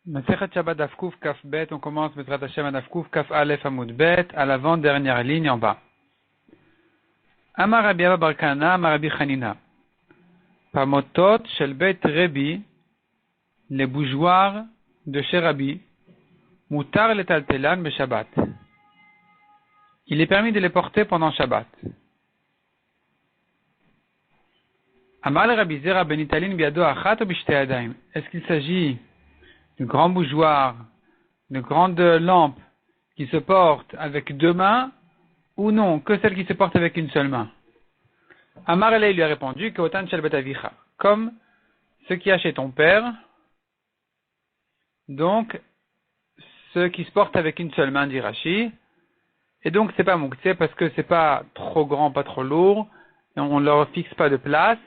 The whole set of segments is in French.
Masechet Shabbat Daf Kuf Kaf Bet, on commence Bezrat Hashem Daf Kuf Kaf Aleph Amud Bet, à l'avant-dernière ligne en bas. Amar Rabbi Abba bar Kana, Amar Rabbi Chanina. Pamotot Shel Bet Rebi, les bougeoirs de chez Rabbi, Mutar letaltelan be Shabbat. Il est permis de les porter pendant Shabbat. Amar le Rabbi Zera ben Italin biado achat ou bishte yadayim. Est-ce qu'il s'agit de grands bougeoirs, de grandes lampes qui se portent avec deux mains, ou non, que celles qui se portent avec une seule main? Amar Elei lui a répondu que Otan Shel Bet Avicha, comme ce qu'il y a chez ton père, donc ceux qui se portent avec une seule main, dit Rashi, et donc c'est pas mouktsé parce que c'est pas trop grand, pas trop lourd, et on leur fixe pas de place,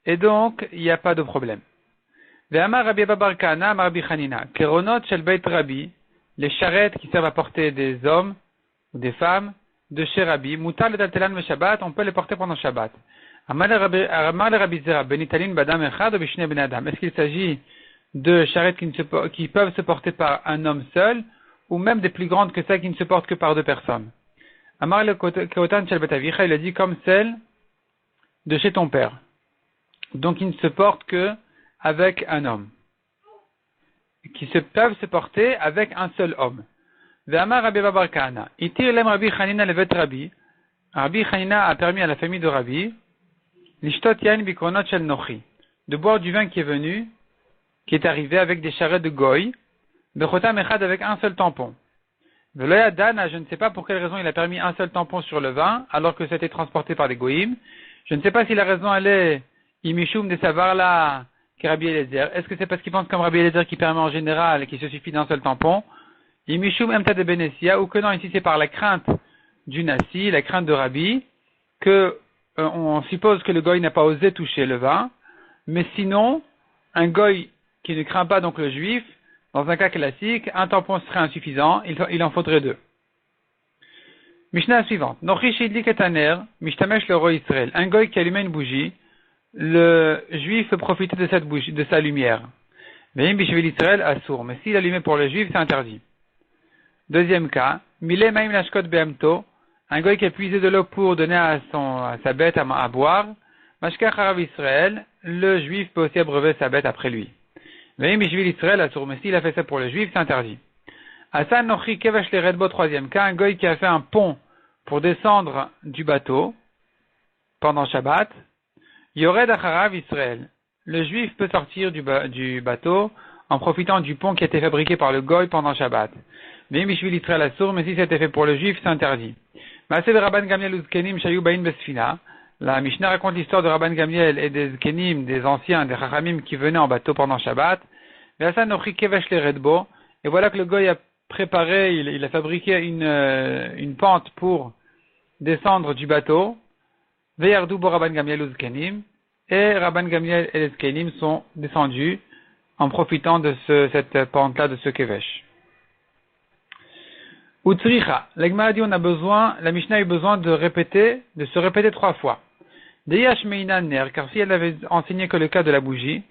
et donc il n'y a pas de problème. Ve'amar Rabbi Abba bar Kana, Amar Rabbi Chanina, keronot shel beit Rabbi, les charrettes qui servent à porter des hommes ou des femmes de chez Rabbi, mutar letaltelan me Shabbat, on peut les porter pendant Shabbat. Amar le Rabbi Zera ben Italin badam echad ou bishne ben adam. Est-ce qu'il s'agit de charrettes qui peuvent se porter par un homme seul, ou même des plus grandes que celles qui ne se portent que par deux personnes? Amar le keotan shel bet avicha, il a dit comme celle de chez ton père. Donc ils ne se portent que avec un homme, qui peuvent se porter avec un seul homme. Ve'amar Rabbi Abba bar Kana, itir lem Rabbi Chanina levet Rabbi. Rabbi Chanina a permis à la famille de Rabbi, lishtot yain bikronot shel nochi, de boire du vin qui est arrivé avec des charrettes de goy, bechotam echad avec un seul tampon. Veloya dana, je ne sais pas pour quelle raison il a permis un seul tampon sur le vin, alors que c'était transporté par des goyim. Je ne sais pas si la raison elle est imishum de savoir là, Rabbi Eliezer. Est-ce que c'est parce qu'il pense comme Rabbi Eliezer qui permet en général et qui se suffit d'un seul tampon? Imishum emta de Benessia, ou que non, ici c'est par la crainte du Nassi, la crainte de Rabbi, que on suppose que le goy n'a pas osé toucher le vin, mais sinon, un goy qui ne craint pas donc le juif, dans un cas classique, un tampon serait insuffisant, il en faudrait deux. Mishnah suivante. Nochi shidlik et taner, mishtamesh le roi Israël. Un goy qui allumait une bougie, le juif peut profiter de cette bougie, de sa lumière. Mais s'il allumait pour le juif, c'est interdit. Deuxième cas, Mile Maim Lashkot Behemto, un goy qui a puisé de l'eau pour donner à sa bête à boire. Mashkach Harav Israël, le juif peut aussi abreuver sa bête après lui. Mais s'il a fait ça pour le juif, c'est interdit. Asan Nochi Kevesh le Redbo, troisième cas, un goy qui a fait un pont pour descendre du bateau pendant Shabbat. Yored Acharav Israël. Le juif peut sortir du bateau en profitant du pont qui a été fabriqué par le goy pendant Shabbat. Mais Mishvil Israël Assour, mais si c'était fait pour le juif, c'est interdit. Maaseh de Rabban Gamliel Uzkenim Shayu Bain Besfina. La Mishnah raconte l'histoire de Rabban Gamliel et des Zkenim, des anciens, des Chachamim qui venaient en bateau pendant Shabbat. Ve'asan Nochi Kevesh le Redbo. Et voilà que le goy a préparé, il a fabriqué une pente pour descendre du bateau. Ve'yardu bo Rabban Gamliel Uzkenim. Et Rabban Gamliel et les Zkenim sont descendus en profitant de cette pente-là, de ce Kevesh. Utsricha, l'Agma dit la Mishnah a eu besoin de se répéter 3 fois. Deyash Meinan Ner, car si elle avait enseigné que le cas de la bougie,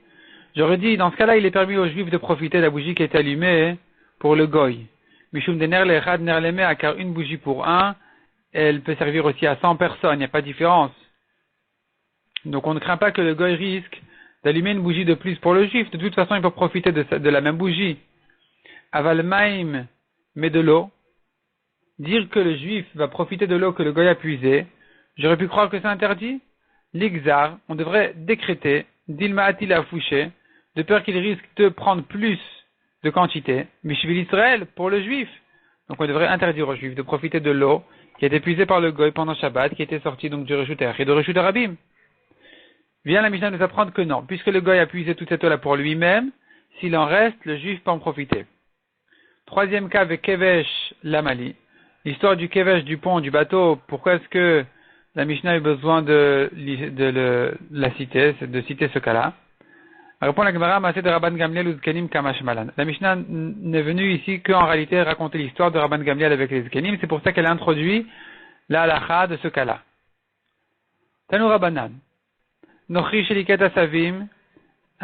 j'aurais dit, dans ce cas-là, il est permis aux Juifs de profiter de la bougie qui est allumée pour le Goy. Mishum de Ner Lechad Ner Lemea, car une bougie pour un, elle peut servir aussi à 100 personnes, il n'y a pas de différence. Donc on ne craint pas que le Goy risque d'allumer une bougie de plus pour le Juif. De toute façon, il peut profiter de la même bougie. Aval Maim, mais de l'eau. Dire que le Juif va profiter de l'eau que le Goy a puisée, j'aurais pu croire que c'est interdit. L'Ixar, on devrait décréter, d'Ilma Atil Afouché, de peur qu'il risque de prendre plus de quantité, Mishvil Israël, pour le Juif. Donc on devrait interdire aux Juifs de profiter de l'eau qui a été puisée par le Goy pendant Shabbat, qui était sortie donc du Reshut et de Reshut Rabim. Vient la Mishnah nous apprendre que non, puisque le Goy a puisé toute cette eau-là pour lui-même, s'il en reste, le Juif peut en profiter. Troisième cas avec Kevesh Lamali. L'histoire du Kevesh, du pont, du bateau, pourquoi est-ce que la Mishnah a eu besoin de citer ce cas-là? Répond la Gemara, Maaseh de Rabban Gamliel Uzkenim Kamash Malan. La Mishnah n'est venue ici qu'en réalité raconter l'histoire de Rabban Gamliel avec les Uzkenim, c'est pour ça qu'elle a introduit la halakha de ce cas-là. Tanu Rabbanan. Nochi Sheliket Asavim,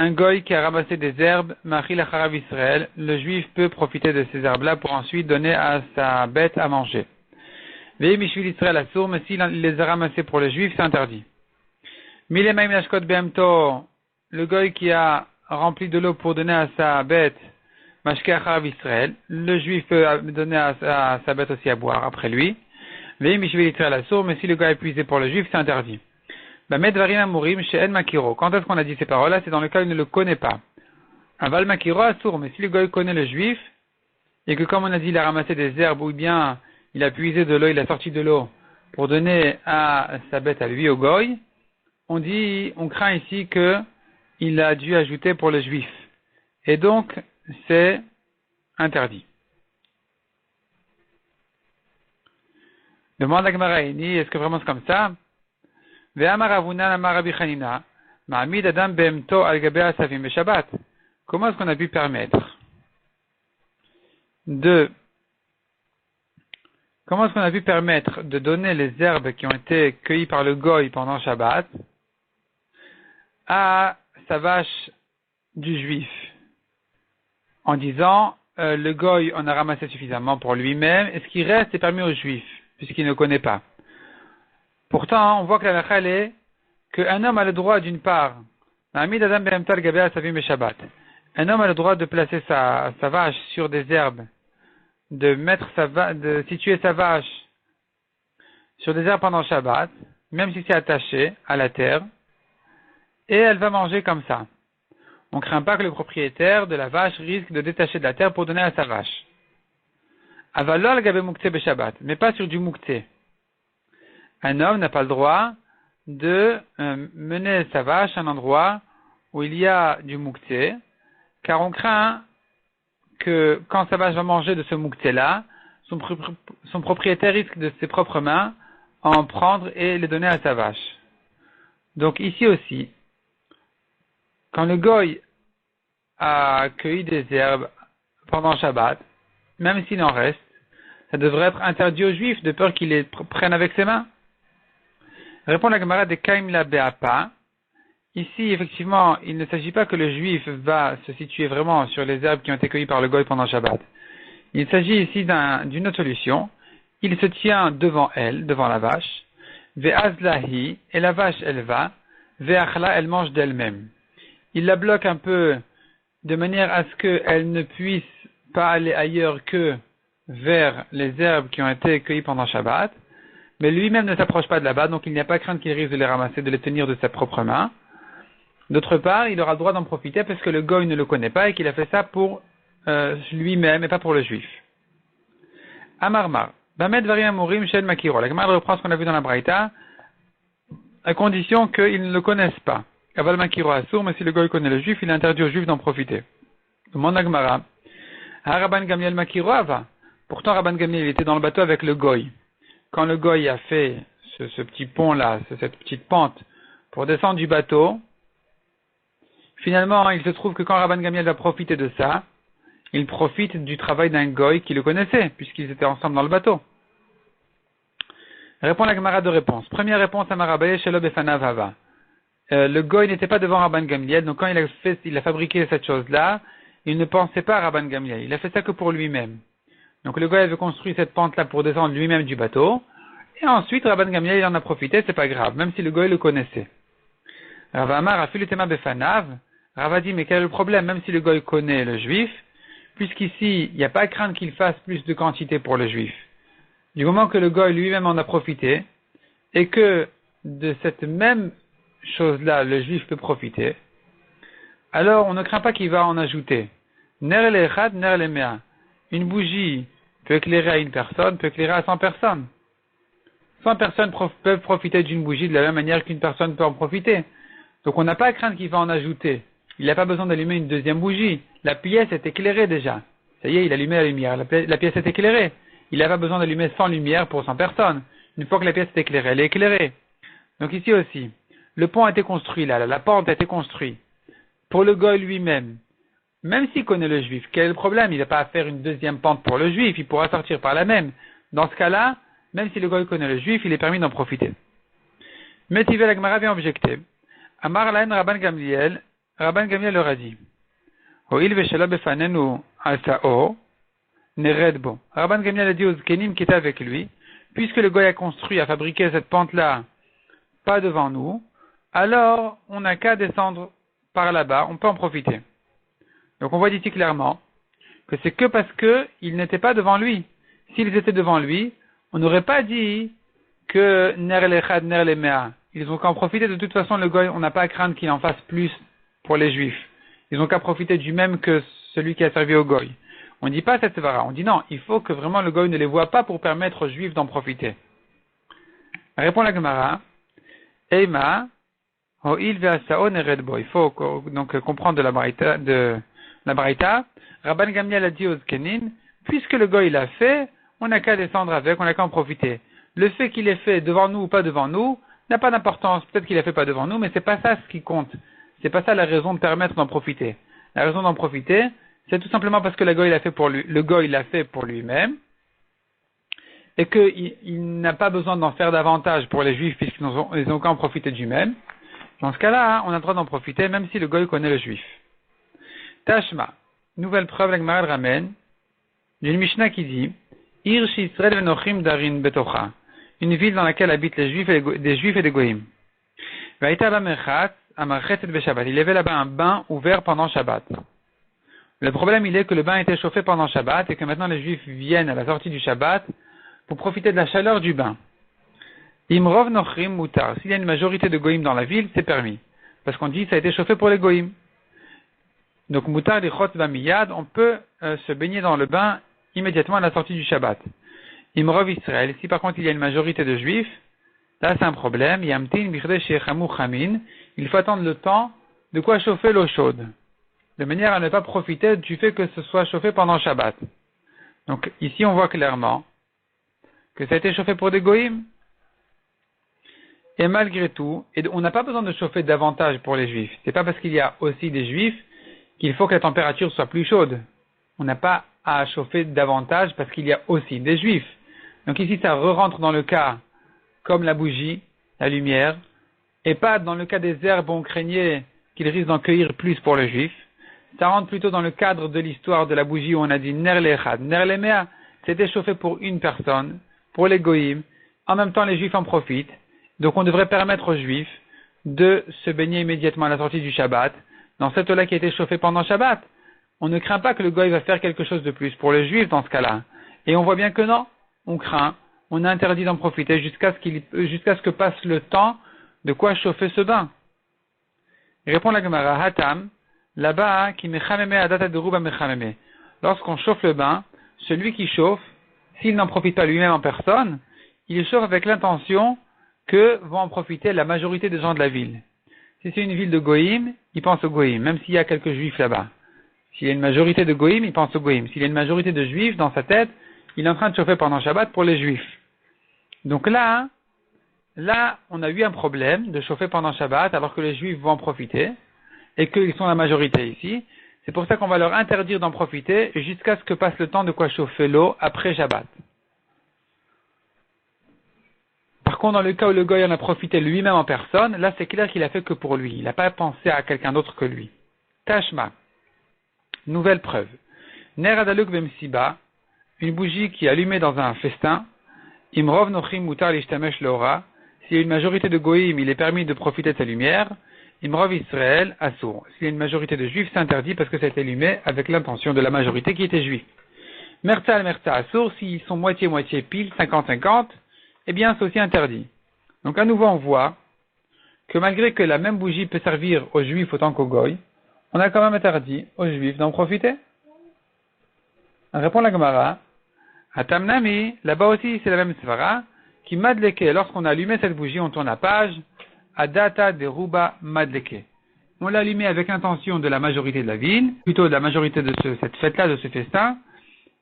un goy qui a ramassé des herbes, Machil Acharav Israël, le juif peut profiter de ces herbes-là pour ensuite donner à sa bête à manger. Veille Mishvil Israël Assour, mais s'il les a ramassés pour le juif, c'est interdit. Milemaim Nashkot Behemto, le goy qui a rempli de l'eau pour donner à sa bête, Mashke Acharav Israël, le juif peut donner à sa bête aussi à boire après lui. Veille Mishvil Israël Assour, mais si le goy est épuisé pour le juif, c'est interdit. Bamed Varim Amurim She'en Makiro. Quand est-ce qu'on a dit ces paroles-là? C'est dans le cas où il ne le connaît pas. Aval Makiro Assour, mais si le goy connaît le juif, et que comme on a dit, il a ramassé des herbes, ou bien il a puisé de l'eau, il a sorti de l'eau, pour donner à sa bête à lui, au goy, on craint ici que il a dû ajouter pour le juif. Et donc, c'est interdit. Demande à Gmaraïni, est-ce que vraiment c'est comme ça? Comment est-ce qu'on a pu permettre de donner les herbes qui ont été cueillies par le goy pendant Shabbat à sa vache du juif, en disant le goy en a ramassé suffisamment pour lui-même, et ce qui reste est permis au juif, puisqu'il ne connaît pas. Pourtant, on voit que la halakha est qu'un homme a le droit, d'une part, un homme a le droit de placer sa vache sur des herbes, de situer sa vache sur des herbes pendant Shabbat, même si c'est attaché à la terre, et elle va manger comme ça. On ne craint pas que le propriétaire de la vache risque de détacher de la terre pour donner à sa vache. Avalol gabe muktzeh beshabbat, mais pas sur du muktzeh. Un homme n'a pas le droit de mener sa vache à un endroit où il y a du muktzeh, car on craint que quand sa vache va manger de ce muktzeh-là, son propriétaire risque de ses propres mains en prendre et les donner à sa vache. Donc ici aussi, quand le goy a cueilli des herbes pendant Shabbat, même s'il en reste, ça devrait être interdit aux juifs de peur qu'ils les prennent avec ses mains. Répond la Gemara de Kaim la Be'apa. Ici, effectivement, il ne s'agit pas que le juif va se situer vraiment sur les herbes qui ont été cueillies par le goy pendant Shabbat. Il s'agit ici d'une autre solution. Il se tient devant elle, devant la vache. Ve'azlahi, et la vache, elle va. Ve'achla, elle mange d'elle-même. Il la bloque un peu de manière à ce qu'elle ne puisse pas aller ailleurs que vers les herbes qui ont été cueillies pendant Shabbat. Mais lui-même ne s'approche pas de là-bas, donc il n'y a pas crainte qu'il risque de les ramasser, de les tenir de sa propre main. D'autre part, il aura le droit d'en profiter parce que le goy ne le connaît pas et qu'il a fait ça pour lui-même et pas pour le juif. Amarmar. Bamed varim amurim shel makiro. La Gemara reprend ce qu'on a vu dans la Braïta, à condition qu'ils ne le connaissent pas. Aval makiro assour, mais si le goy connaît le juif, il interdit au juif d'en profiter. Demande la Gemara. Rabban Gamliel makiro ava. Pourtant, Rabban Gamliel il était dans le bateau avec le goy. Quand le goy a fait ce petit pont-là, cette petite pente, pour descendre du bateau, finalement, il se trouve que quand Rabban Gamliel va profiter de ça, il profite du travail d'un goy qui le connaissait, puisqu'ils étaient ensemble dans le bateau. Répond la Gemara de réponse. Première réponse à Marabaye, Shelo Befanav Hava. Le goy n'était pas devant Rabban Gamliel, donc quand il a fabriqué cette chose-là, il ne pensait pas à Rabban Gamliel. Il a fait ça que pour lui-même. Donc le goy avait construit cette pente-là pour descendre lui-même du bateau, et ensuite Rabban Gamliel il en a profité, c'est pas grave, même si le goy le connaissait. Rav Amar a fait le thème Befanav. Rav a dit, mais quel est le problème, même si le goy connaît le juif, puisqu'ici, il n'y a pas à craindre qu'il fasse plus de quantité pour le juif. Du moment que le goy lui-même en a profité, et que de cette même chose-là, le juif peut profiter, alors on ne craint pas qu'il va en ajouter. Ner l'echad, ner l'emea. Une bougie peut éclairer à une personne, peut éclairer à 100 personnes. 100 personnes peuvent profiter d'une bougie de la même manière qu'une personne peut en profiter. Donc on n'a pas à craindre qu'il va en ajouter. Il n'a pas besoin d'allumer une deuxième bougie. La pièce est éclairée déjà. Ça y est, il a allumé la lumière. La pièce est éclairée. Il n'a pas besoin d'allumer 100 lumières pour 100 personnes. Une fois que la pièce est éclairée, elle est éclairée. Donc ici aussi, le pont a été construit là, la pente a été construite. Pour le goy lui-même, même s'il connaît le juif, quel est le problème? Il n'a pas à faire une deuxième pente pour le juif, il pourra sortir par la même. Dans ce cas-là, même si le goy connaît le juif, il est permis d'en profiter. Mais Tivel Agmara vient objecter. Amar Laen Rabban Gamliel, Rabban Gamliel leur a dit, Ho'il veshela befanenu asao, nered bo. Rabban Gamliel a dit aux Zkenim qui étaient avec lui, puisque le goy a construit, a fabriqué cette pente-là, pas devant nous, alors on n'a qu'à descendre par là-bas, on peut en profiter. Donc on voit d'ici clairement que c'est que parce qu'ils n'étaient pas devant lui. S'ils étaient devant lui, on n'aurait pas dit que ner lechad, ner lemea. Ils ont qu'à en profiter. De toute façon, le goy, on n'a pas à craindre qu'il en fasse plus pour les juifs. Ils ont qu'à profiter du même que celui qui a servi au goy. On ne dit pas cette svara. On dit non, il faut que vraiment le goy ne les voit pas pour permettre aux juifs d'en profiter. Répond la Gemara. Eima, ho'il ve'asao nered bo. Il faut donc comprendre de la Braïta. Rabban Gamliel a dit aux Zkenim, puisque le goy l'a fait, on n'a qu'à descendre avec, on n'a qu'à en profiter. Le fait qu'il ait fait devant nous ou pas devant nous n'a pas d'importance. Peut-être qu'il a fait pas devant nous, mais c'est pas ça ce qui compte. C'est pas ça la raison de permettre d'en profiter. La raison d'en profiter, c'est tout simplement parce que le goy l'a fait pour lui-même, et qu'il n'a pas besoin d'en faire davantage pour les juifs puisqu'ils ont qu'à en profiter du même. Dans ce cas-là, on a le droit d'en profiter même si le goy connaît le juif. Tashma. Nouvelle preuve, la Gemara ramène d'une Mishnah qui dit Ir Shisrael venochim darin betocha, une ville dans laquelle habitent les juifs des juifs et des goïms. Vaïta bamechat amarchetet beshabbat. Il y avait là-bas un bain ouvert pendant Shabbat. Le problème, il est que le bain était chauffé pendant Shabbat et que maintenant les juifs viennent à la sortie du Shabbat pour profiter de la chaleur du bain. Imrov nochrim mutar. S'il y a une majorité de goïms dans la ville, c'est permis. Parce qu'on dit ça a été chauffé pour les goïms. Donc, mutar lichot bamiyad, on peut se baigner dans le bain immédiatement à la sortie du Shabbat. Imrov Israël, si par contre il y a une majorité de juifs, là c'est un problème. Yamtin bichdei shechamu chamin, il faut attendre le temps de quoi chauffer l'eau chaude, de manière à ne pas profiter du fait que ce soit chauffé pendant Shabbat. Donc ici on voit clairement que ça a été chauffé pour des goïms. Et malgré tout, on n'a pas besoin de chauffer davantage pour les juifs. C'est pas parce qu'il y a aussi des juifs qu'il faut que la température soit plus chaude. On n'a pas à chauffer davantage parce qu'il y a aussi des juifs. Donc ici, ça re-rentre dans le cas comme la bougie, la lumière, et pas dans le cas des herbes où on craignait qu'ils risquent d'en cueillir plus pour le juif. Ça rentre plutôt dans le cadre de l'histoire de la bougie où on a dit ner lechad, ner lemea, c'était chauffé pour une personne, pour les goïms. En même temps, les juifs en profitent. Donc on devrait permettre aux juifs de se baigner immédiatement à la sortie du Shabbat, dans cette eau-là qui a été chauffée pendant Shabbat. On ne craint pas que le goy va faire quelque chose de plus pour les juifs dans ce cas-là. Et on voit bien que non, on craint, on a interdit d'en profiter jusqu'à ce que passe le temps de quoi chauffer ce bain. Il répond la Gemara, Hatam, là-bas, qui mechameme adata deruba mechameme. Lorsqu'on chauffe le bain, celui qui chauffe, s'il n'en profite pas lui-même en personne, il chauffe avec l'intention que vont en profiter la majorité des gens de la ville. Si c'est une ville de goïm, il pense aux goïm, même s'il y a quelques juifs là-bas. S'il y a une majorité de goïm, il pense aux goïm. S'il y a une majorité de juifs dans sa tête, il est en train de chauffer pendant Shabbat pour les juifs. Donc là, on a eu un problème de chauffer pendant Shabbat alors que les juifs vont en profiter et qu'ils sont la majorité ici. C'est pour ça qu'on va leur interdire d'en profiter jusqu'à ce que passe le temps de quoi chauffer l'eau après Shabbat. Par contre, dans le cas où le goy en a profité lui-même en personne, là c'est clair qu'il a fait que pour lui. Il n'a pas pensé à quelqu'un d'autre que lui. Tashma. Nouvelle preuve. Ner adaluk bemsiba, une bougie qui est allumée dans un festin. Imrov nochim mutar lishtamesh leora. S'il y a une majorité de goïm, il est permis de profiter de sa lumière. Imrov Israël assour. S'il y a une majorité de juifs, c'est interdit parce que ça a été allumé avec l'intention de la majorité qui était juive. Merta al merta assour, s'ils sont moitié-moitié pile, 50-50, eh bien c'est aussi interdit. Donc à nouveau on voit que malgré que la même bougie peut servir aux juifs autant qu'aux goy, on a quand même interdit aux juifs d'en profiter. Répond la Gemara, Atamnami, là-bas aussi c'est la même svara, qui madleke, lorsqu'on a allumé cette bougie, on tourne la page, Adata de Ruba madleke. On l'a allumé avec l'intention de la majorité de la ville, plutôt de la majorité de cette fête-là, de ce festin,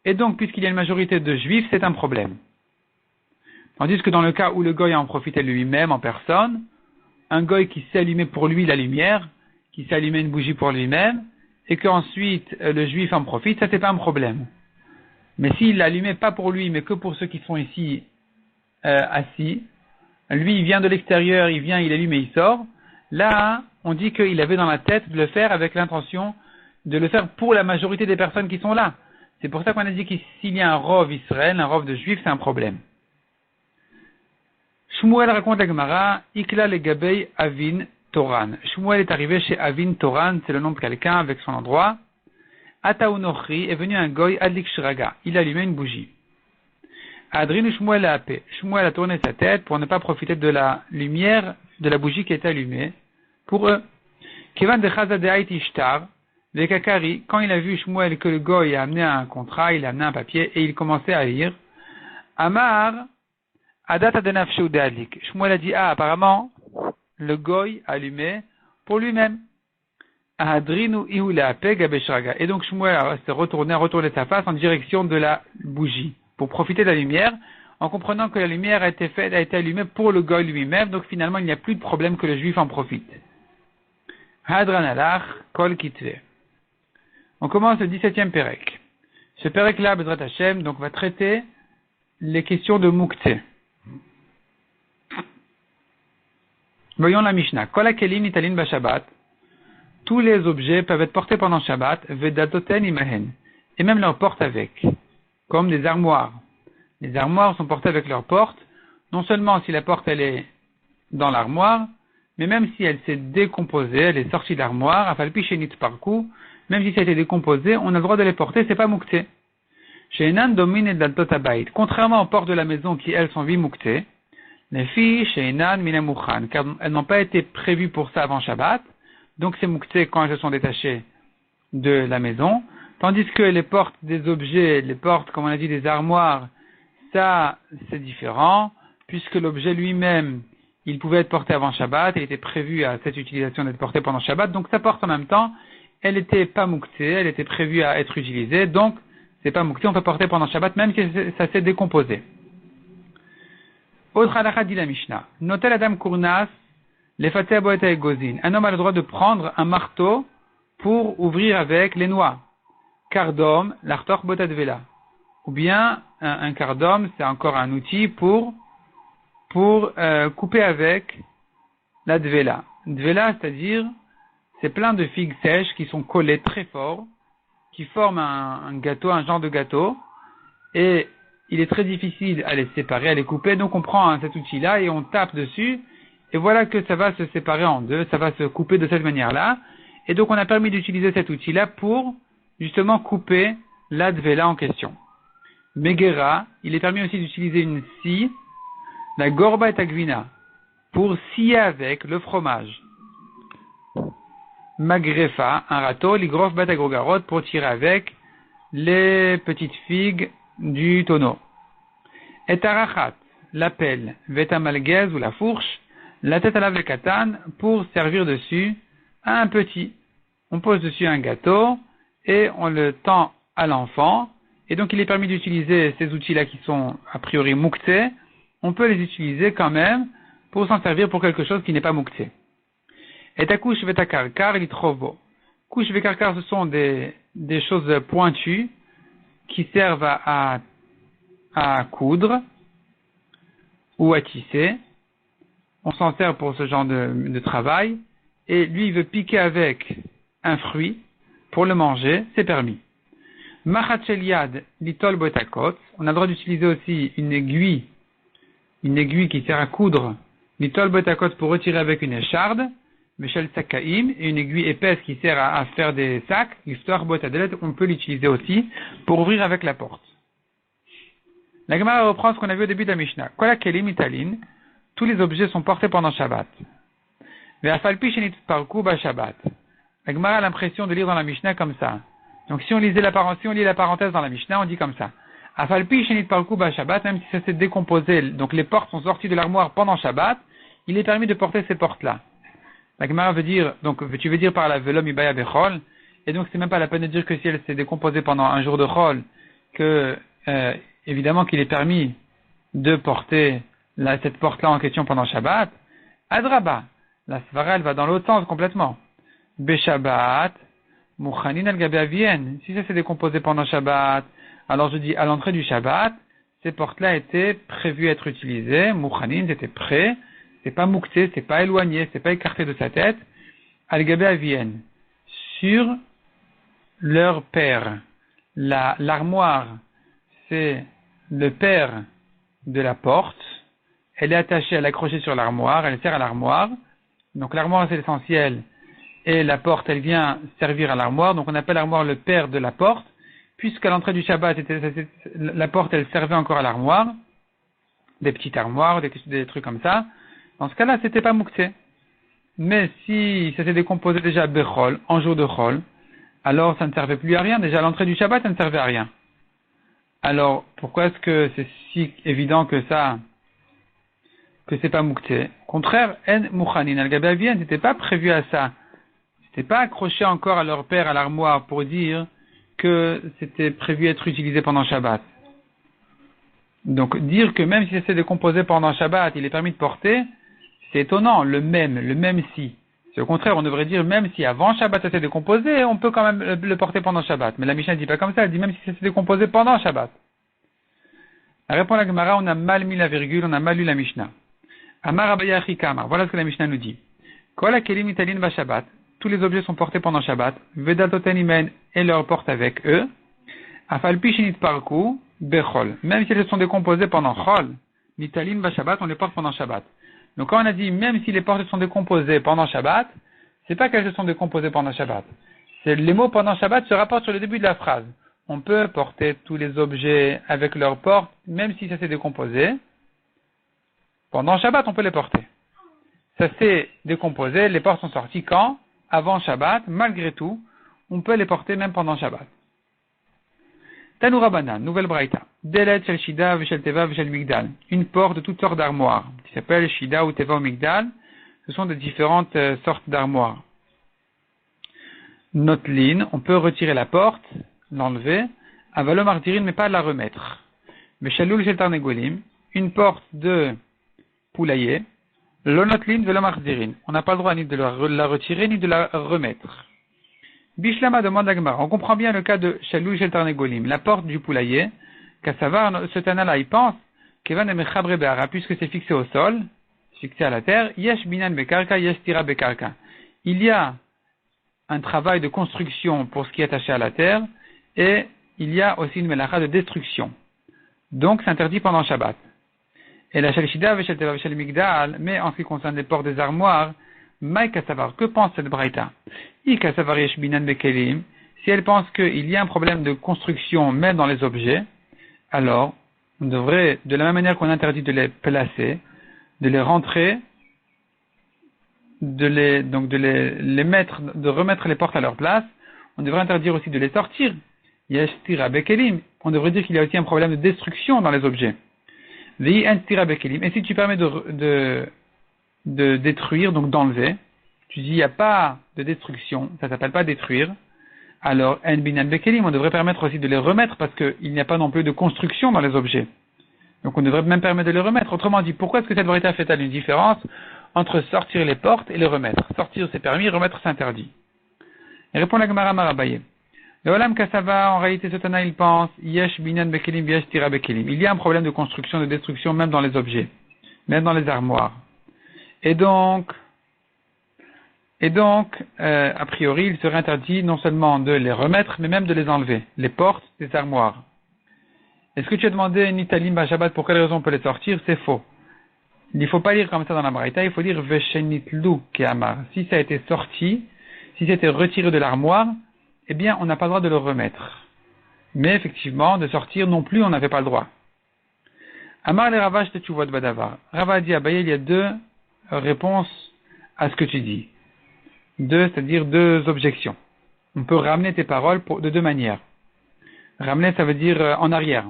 et donc puisqu'il y a une majorité de juifs, c'est un problème. Tandis que dans le cas où le goy en profitait lui-même en personne, un goy qui s'est allumé pour lui la lumière, qui s'est allumé une bougie pour lui-même, et qu'ensuite le juif en profite, ça c'est pas un problème. Mais s'il l'allumait pas pour lui, mais que pour ceux qui sont ici assis, lui il vient de l'extérieur, il vient, il allume et il sort, là on dit qu'il avait dans la tête de le faire avec l'intention de le faire pour la majorité des personnes qui sont là. C'est pour ça qu'on a dit que s'il y a un rov Israël, un rov de juifs, c'est un problème. Shmuel raconte la Gemara, Ikla le Gabei Avin Toran. Shmuel est arrivé chez Avin Toran, c'est le nom de quelqu'un avec son endroit. Ataounochri est venu un goy Adlik Shraga. Il a allumé une bougie. Adrinu Shmuel a appelé. Shmuel a tourné sa tête pour ne pas profiter de la lumière de la bougie qui était allumée pour eux. Kevan de Chazadeit Ishtar, le Kakari, quand il a vu Shmuel que le goy a amené un contrat, il a amené un papier et il commençait à lire. Amar, Adat Adenafshu Deadlik. Shmuel a dit, apparemment, le goy allumé pour lui-même. Adrinu Ihula Pega Beshraga. Et donc Shmuel a retourné sa face en direction de la bougie pour profiter de la lumière, en comprenant que la lumière a été allumée pour le goy lui-même, donc finalement il n'y a plus de problème que le juif en profite. Hadran Alach Kol Kitve. On commence le 17e Pérek. Ce Pérek-là, Bezrat Hashem, donc va traiter les questions de Mukte. Voyons la Mishnah. Kol Hakelim Nitalin Bashabbat. Tous les objets peuvent être portés pendant Shabbat, Vedatoten Imahen, et même leurs portes avec, comme des armoires. Les armoires sont portées avec leurs portes, non seulement si la porte elle est dans l'armoire, mais même si elle s'est décomposée, elle est sortie de l'armoire, Afalpi Shenit Parkou, même si ça a été décomposé, on a le droit de les porter, c'est pas Mukte. Shenan domine Daltot Abayit. Contrairement aux portes de la maison qui, elles, sont vie Mukte, les filles, Shenan Minamuchan, car elles n'ont pas été prévues pour ça avant Shabbat, donc c'est Mukte quand elles se sont détachées de la maison, tandis que les portes des objets, les portes, comme on a dit, des armoires, ça, c'est différent, puisque l'objet lui-même, il pouvait être porté avant Shabbat, il était prévu à cette utilisation d'être porté pendant Shabbat, donc sa porte en même temps, elle n'était pas Mukte, elle était prévue à être utilisée, donc c'est pas Mukte, on peut porter pendant Shabbat, même si ça s'est décomposé. Autre halakha dit la Mishnah. Notel Adam Kurnas, les Fateh Boeta et Gozin. Un homme a le droit de prendre un marteau pour ouvrir avec les noix. Kardom, l'artor Bota Dvela. Ou bien, un kardom, c'est encore un outil pour couper avec la Dvela. Dvela, c'est-à-dire, c'est plein de figues sèches qui sont collées très fort, qui forment un gâteau, un genre de gâteau, et il est très difficile à les séparer, à les couper, donc on prend cet outil-là et on tape dessus, et voilà que ça va se séparer en deux, ça va se couper de cette manière-là, et donc on a permis d'utiliser cet outil-là pour justement couper la Dvela en question. Megera, il est permis aussi d'utiliser une scie, la Gorba et Agvina, pour scier avec le fromage. Magrefa, un râteau, l'igrof batagrogarot, pour tirer avec les petites figues du tonneau. Et arachat, la pelle, vetamalgez ou la fourche, la tête à la katan, pour servir dessus à un petit. On pose dessus un gâteau et on le tend à l'enfant. Et donc il est permis d'utiliser ces outils-là qui sont a priori mukte. On peut les utiliser quand même pour s'en servir pour quelque chose qui n'est pas mukte. Et ta couche vetakarkar litrovo. Couche vetakarkar, ce sont des choses pointues qui servent à coudre ou à tisser. On s'en sert pour ce genre de travail. Et lui, il veut piquer avec un fruit pour le manger, c'est permis. Machatcheliad litol botakot. On a le droit d'utiliser aussi une aiguille qui sert à coudre litol botakot pour retirer avec une écharde. Michel Sakaim, et une aiguille épaisse qui sert à faire des sacs, l'histoire botadelet, on peut l'utiliser aussi pour ouvrir avec la porte. La Gemara reprend ce qu'on a vu au début de la Mishnah. Kola kelim italin, tous les objets sont portés pendant Shabbat. Ve'afalpi shenit parku ba Shabbat. La Gemara a l'impression de lire dans la Mishnah comme ça. Donc si on lit la parenthèse dans la Mishnah, on dit comme ça. Afalpi shenit parku ba Shabbat, même si ça s'est décomposé, donc les portes sont sorties de l'armoire pendant Shabbat, il est permis de porter ces portes-là. La Gemara veut dire, donc tu veux dire par la velom ibaya bechol, et donc c'est même pas la peine de dire que si elle s'est décomposée pendant un jour de chol, que évidemment qu'il est permis de porter cette porte-là en question pendant Shabbat. Adraba, la svara elle va dans l'autre sens complètement. Beshabbat, muchanin al gabe avien. Si ça s'est décomposé pendant Shabbat, alors je dis à l'entrée du Shabbat, ces portes-là étaient prévues à être utilisées, muchanin, c'était prêt. C'est pas mukté, c'est pas éloigné, c'est pas écarté de sa tête. al-gabé avienne, sur leur père. L'armoire, c'est le père de la porte. Elle est attachée, elle est accrochée sur l'armoire, elle sert à l'armoire. Donc l'armoire, c'est l'essentiel. Et la porte, elle vient servir à l'armoire. Donc on appelle l'armoire le père de la porte. Puisqu'à l'entrée du Shabbat, la porte, elle servait encore à l'armoire. Des petites armoires, des trucs comme ça. Dans ce cas-là, c'était pas mouktsé. Mais si ça s'est décomposé déjà bechol, en jour de chol, alors ça ne servait plus à rien. Déjà à l'entrée du Shabbat, ça ne servait à rien. Alors, pourquoi est-ce que c'est si évident que ça, que c'est pas mouktsé? Au contraire, en mouchanin al-gabé avien, c'était pas prévu à ça. C'était pas accroché encore à leur père à l'armoire pour dire que c'était prévu être utilisé pendant Shabbat. Donc, dire que même si ça s'est décomposé pendant Shabbat, il est permis de porter, c'est étonnant, le même si. C'est au contraire, on devrait dire même si avant Shabbat ça s'est décomposé, on peut quand même le porter pendant Shabbat. Mais la Mishnah ne dit pas comme ça, elle dit même si ça s'est décomposé pendant Shabbat. Elle répond à la Gemara, on a mal mis la virgule, on a mal lu la Mishnah. Amar Abaya Chikamar, voilà ce que la Mishnah nous dit. Kol hakelim italin va Shabbat, tous les objets sont portés pendant Shabbat, vedatoten imen et leur portent avec eux, afalpi shinit parku, bechol, même si elles se sont décomposées pendant chol, nitalin va Shabbat, on les porte pendant Shabbat. Donc quand on a dit même si les portes se sont décomposées pendant Shabbat, c'est pas qu'elles se sont décomposées pendant Shabbat. Les mots pendant Shabbat se rapportent sur le début de la phrase. On peut porter tous les objets avec leurs portes, même si ça s'est décomposé. Pendant Shabbat, on peut les porter. Ça s'est décomposé, les portes sont sorties quand? Avant Shabbat, malgré tout, on peut les porter même pendant Shabbat. Tanoura Banan, nouvelle braïta. Delet shel shida v'shel teva v'shel migdal. Une porte de toutes sortes d'armoires, qui s'appelle shida ou teva ou migdal. Ce sont de différentes sortes d'armoires. Notlin, on peut retirer la porte, l'enlever, avalo martirin, mais pas la remettre. Mais shaloul shel tarnegolim, une porte de poulailler, lo notlin velo martirin. On n'a pas le droit ni de la retirer ni de la remettre. Bishlama demande à Gemara. On comprend bien le cas de Shalou Shel Tarnegolim, la porte du poulailler. Kassavar, ce Tana-là, il pense, Kevan Emechabre Be'ara, puisque c'est fixé au sol, fixé à la terre, Yesh Binan Bekarka, Yesh Tira Bekarka. Il y a un travail de construction pour ce qui est attaché à la terre, et il y a aussi une melacha de destruction. Donc, c'est interdit pendant Shabbat. Et la Shel Shida Veshel Teva Veshel Migdal, mais en ce qui concerne les portes des armoires, Maï Kassavar, que pense cette braïta? Si elle pense qu'il y a un problème de construction même dans les objets, alors on devrait, de la même manière qu'on interdit de les placer, de les rentrer, de les mettre, de remettre les portes à leur place, on devrait interdire aussi de les sortir. On devrait dire qu'il y a aussi un problème de destruction dans les objets. Et si tu permets de détruire, donc d'enlever, tu dis il n'y a pas de destruction, ça s'appelle pas détruire, alors en binan bekelim, on devrait permettre aussi de les remettre parce qu'il n'y a pas non plus de construction dans les objets. Donc on devrait même permettre de les remettre. Autrement dit, pourquoi est-ce que cette vérité fait-elle une différence entre sortir les portes et les remettre? Sortir c'est permis, remettre c'est interdit. Et répond la Gemara Marabaye. Le Olam Kassava, en réalité, ce Tana, il pense, yesh binan bekelim, yesh tira bekelim. Il y a un problème de construction, de destruction, même dans les objets, même dans les armoires. Et donc, a priori, il serait interdit non seulement de les remettre, mais même de les enlever, les portes des armoires. Est-ce que tu as demandé Nitalim Bashabat pour quelle raison on peut les sortir? C'est faux. Il ne faut pas lire comme ça dans la Braïta, il faut dire Veshenitlu Keamar. Si ça a été sorti, si c'était retiré de l'armoire, eh bien, on n'a pas le droit de le remettre. Mais effectivement, de sortir non plus, on n'avait pas le droit. Amar le Ravash de Tchuvot Badavar. Rava dit à Abaye, il y a deux réponses à ce que tu dis. C'est-à-dire deux objections. On peut ramener tes paroles de deux manières. Ramener, ça veut dire en arrière.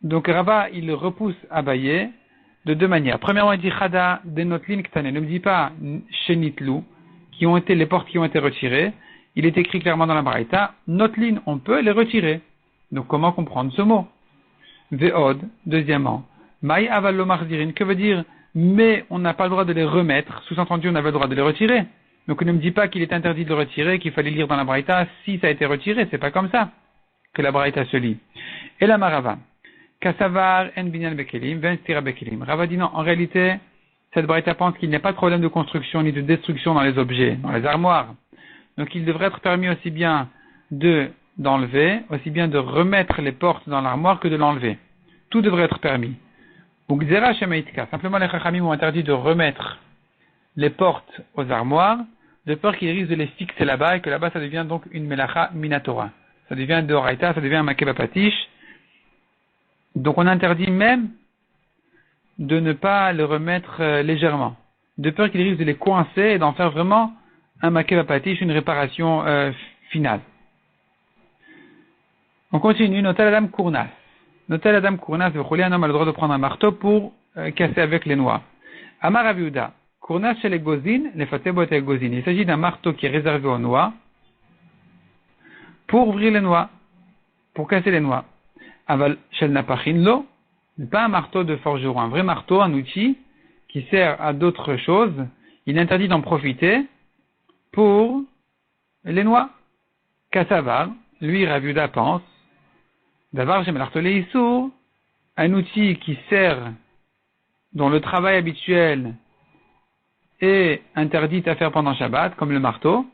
Donc Rava, il repousse Abaye de deux manières. Premièrement, il dit Chada de Notlin Ktane. Ne me dis pas Shenitlu, qui ont été les portes qui ont été retirées. Il est écrit clairement dans la Braïta, Notlin, on peut les retirer. Donc comment comprendre ce mot? Ve'od, deuxièmement. Maï avallo marzirin, que veut dire mais on n'a pas le droit de les remettre. Sous-entendu, on avait le droit de les retirer. Donc ne me dis pas qu'il est interdit de le retirer, qu'il fallait lire dans la Braïta si ça a été retiré. C'est pas comme ça que la Braïta se lit. Et la Marava. Kassavar en binyan bekelim, ven stira bekelim. Rava dit non, en réalité, cette braïta pense qu'il n'y a pas de problème de construction ni de destruction dans les objets, dans les armoires. Donc il devrait être permis aussi bien d'enlever, aussi bien de remettre les portes dans l'armoire que de l'enlever. Tout devrait être permis. Ou Gzera Shemaitka. Simplement les Chachamim ont interdit de remettre les portes aux armoires, de peur qu'ils risquent de les fixer là-bas et que là-bas ça devient donc une Melacha Minatora. Ça devient Deoraita, ça devient un Makeba Patish. Donc on interdit même de ne pas le remettre légèrement, de peur qu'ils risquent de les coincer et d'en faire vraiment un Makeba Patish, une réparation finale. On continue, Notel Adam Kournas. Notel Adam Kournas, un homme a le droit de prendre un marteau pour casser avec les noix. Amar Rav Yehuda, Kournas chez les gozines, les fatebot et gozines. Il s'agit d'un marteau qui est réservé aux noix pour ouvrir les noix, pour casser les noix. Aval shel napachin lo, pas un marteau de forgeron, un vrai marteau, un outil qui sert à d'autres choses. Il est interdit d'en profiter pour les noix. Kassavar, lui Rav Yehuda pense, d'avoir chez l'artolé issour, un outil qui sert, dont le travail habituel est interdit à faire pendant Shabbat, comme le marteau,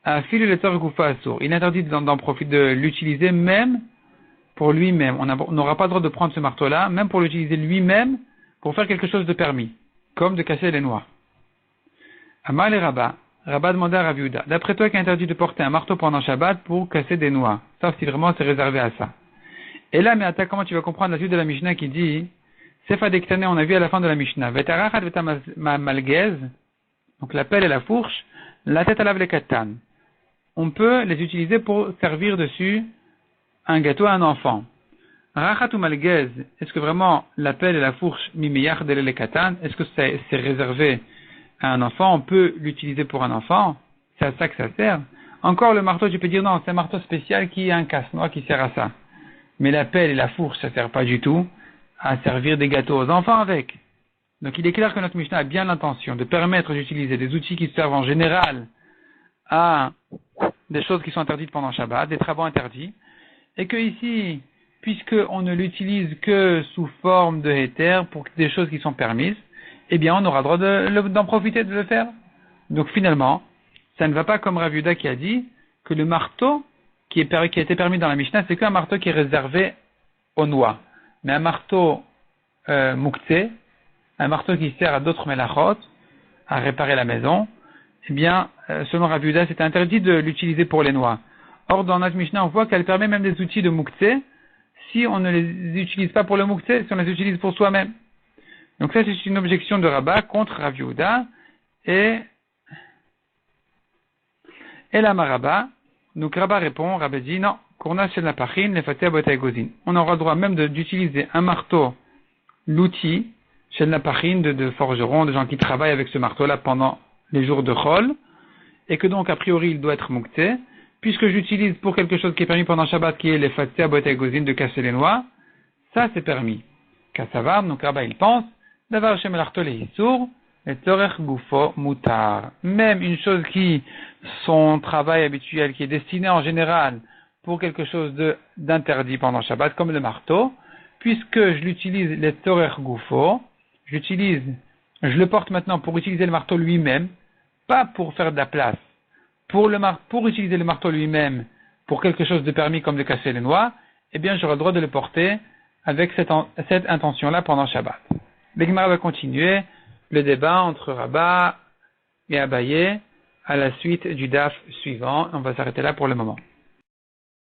à fil le tor goufa assour. Il est interdit d'en profiter, de l'utiliser même pour lui-même. On n'aura pas le droit de prendre ce marteau-là, même pour l'utiliser lui-même, pour faire quelque chose de permis, comme de casser les noix. Amar les Rabba demandait à Rav Yehuda, d'après toi qui est interdit de porter un marteau pendant Shabbat pour casser des noix, sauf si vraiment c'est réservé à ça. Et là, mais attends, comment tu vas comprendre la suite de la Mishnah qui dit, Sefa Dektane, on a vu à la fin de la Mishnah, Vetarachat veta malgez, donc la pelle et la fourche, la tête à lave les katan. On peut les utiliser pour servir dessus un gâteau à un enfant. Rachat ou malgez, est-ce que vraiment la pelle et la fourche, mimeyach de les katan, est-ce que c'est réservé à un enfant? On peut l'utiliser pour un enfant? C'est à ça que ça sert. Encore le marteau, tu peux dire non, c'est un marteau spécial qui est un casse-noix qui sert à ça. Mais la pelle et la fourche, ça ne sert pas du tout à servir des gâteaux aux enfants avec. Donc il est clair que notre Mishnah a bien l'intention de permettre d'utiliser des outils qui servent en général à des choses qui sont interdites pendant Shabbat, des travaux interdits, et que ici, puisqu'on ne l'utilise que sous forme de héter pour des choses qui sont permises, eh bien on aura le droit d'en profiter de le faire. Donc finalement, ça ne va pas comme Rav Yehuda qui a dit que le marteau qui a été permis dans la Mishnah, c'est qu'un marteau qui est réservé aux noix. Mais un marteau mouktsé, un marteau qui sert à d'autres melachot, à réparer la maison, eh bien, selon Rav Yehuda, c'est interdit de l'utiliser pour les noix. Or, dans notre Mishnah, on voit qu'elle permet même des outils de mouktsé, si on ne les utilise pas pour le mouktsé, si on les utilise pour soi-même. Donc ça, c'est une objection de Rabba contre Rav Yehuda, et la Maraba. Donc Rabba répond, Rabba dit, non, Kournas shel napachin, les fatea botay gozin. On aura le droit même d'utiliser un marteau, l'outil, shel napachin, de forgerons, de gens qui travaillent avec ce marteau-là pendant les jours de Chol, et que donc, a priori, il doit être mouktsé, puisque j'utilise pour quelque chose qui est permis pendant Shabbat, qui est les fatea botay gozin, de casser les noix, ça c'est permis. Kassavar, donc Rabba il pense, d'avoir chez l'artolé issour, et torech gufo mutar. Même une chose qui, son travail habituel, qui est destiné en général pour quelque chose d'interdit pendant Shabbat, comme le marteau, puisque je l'utilise les torech gufo, je le porte maintenant pour utiliser le marteau lui-même, pas pour faire de la place, pour utiliser le marteau lui-même, pour quelque chose de permis comme de casser les noix, eh bien j'aurai le droit de le porter avec cette intention-là pendant Shabbat. L'Egmara va continuer le débat entre Rabba et Abaye à la suite du daf suivant. On va s'arrêter là pour le moment.